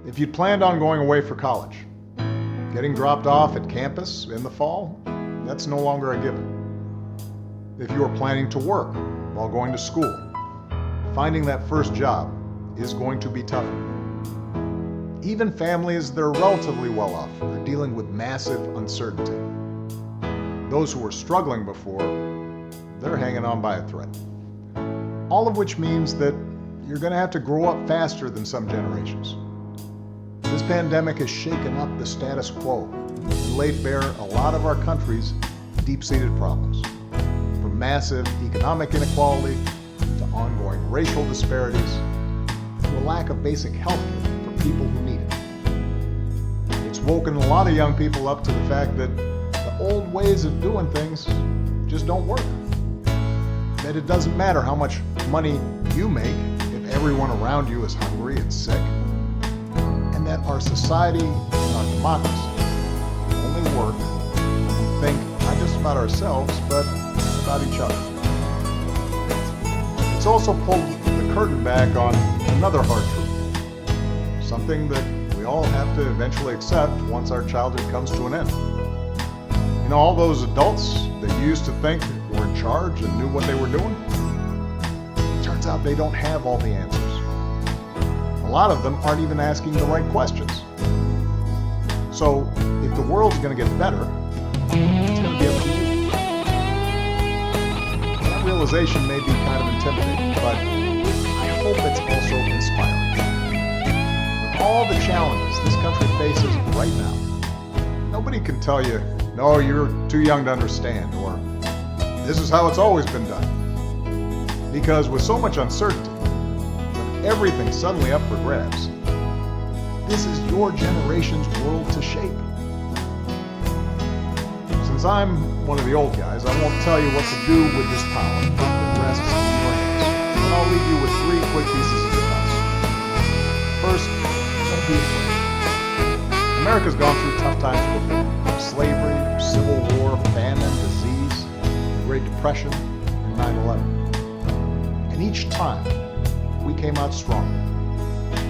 If you'd planned on going away for college, getting dropped off at campus in the fall, that's no longer a given. If you are planning to work while going to school, finding that first job is going to be tougher. Even families that are relatively well off are dealing with massive uncertainty. Those who were struggling before, they're hanging on by a thread. All of which means that you're going to have to grow up faster than some generations. This pandemic has shaken up the status quo and laid bare a lot of our country's deep-seated problems, from massive economic inequality to ongoing racial disparities to a lack of basic health care for people who need it. It's woken a lot of young people up to the fact that the old ways of doing things just don't work. That it doesn't matter how much money you make if everyone around you is hungry and sick, and that our society and our democracy only work when we think not just about ourselves, but about each other. It's also pulled the curtain back on another hard truth, something that we all have to eventually accept once our childhood comes to an end. You know, all those adults that used to think were in charge and knew what they were doing, it turns out they don't have all the answers. A lot of them aren't even asking the right questions. So if the world's going to get better, it's going to be up to you. That realization may be kind of intimidating, but I hope it's also inspiring. With all the challenges this country faces right now, nobody can tell you, no, you're too young to understand, or this is how it's always been done. Because with so much uncertainty, with everything suddenly up for grabs, this is your generation's world to shape. Since I'm one of the old guys, I won't tell you what to do with this power that rests in your hands. But I'll leave you with 3 quick pieces of advice. First, don't be afraid. America's gone through tough times before. Slavery, civil war, famine, disease, the Great Depression, and 9/11. And each time, we came out stronger.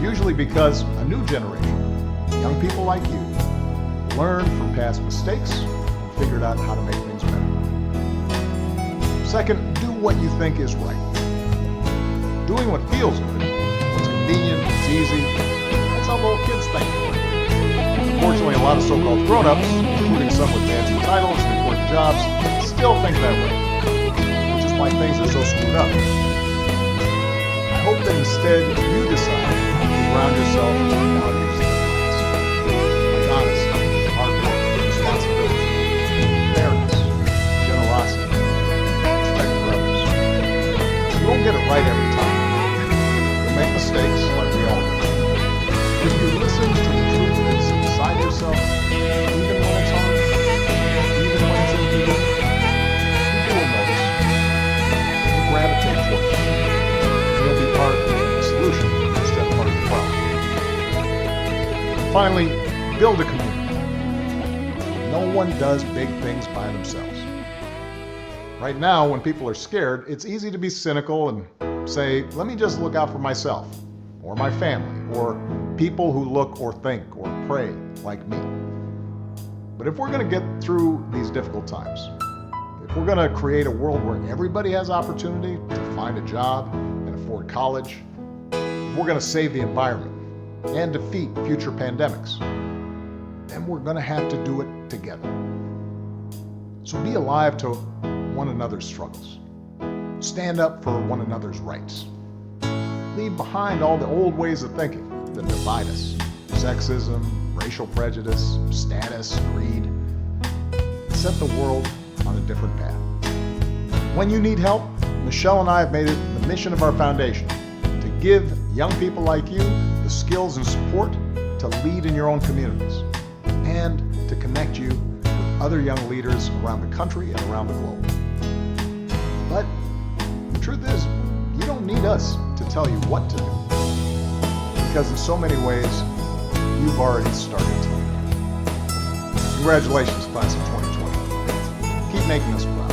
Usually because a new generation, young people like you, learned from past mistakes and figured out how to make things better. Second, do what you think is right. Doing what feels good, what's convenient, what's easy, that's how little kids think. Unfortunately, a lot of so-called grown-ups, including some with fancy titles and important jobs, still think that way, which is why things are so screwed up. I hope that instead you decide to ground yourself in the values that last, like honesty, hard work, responsibility, fairness, generosity, respect for others. You won't get it right every time. You'll make mistakes like we all do. If you listen to the truth that's inside yourself, even when it's hard, even when it's inconvenient, people will notice. They'll gravitate toward you. They'll be part of the solution instead of part of the problem. Finally, build a community. No one does big things by themselves. Right now, when people are scared, it's easy to be cynical and say, let me just look out for myself, or my family, or people who look or think or pray like me. But if we're going to get through these difficult times, if we're going to create a world where everybody has opportunity to find a job and afford college, if we're going to save the environment and defeat future pandemics, then we're going to have to do it together. So be alive to one another's struggles. Stand up for one another's rights. Leave behind all the old ways of thinking that divide us. Sexism, racial prejudice, status, greed. Set the world on a different path. When you need help, Michelle and I have made it the mission of our foundation to give young people like you the skills and support to lead in your own communities and to connect you with other young leaders around the country and around the globe. But the truth is, you don't need us to tell you what to do, because in so many ways, you've already started to. Congratulations, class of 2020. Keep making us proud.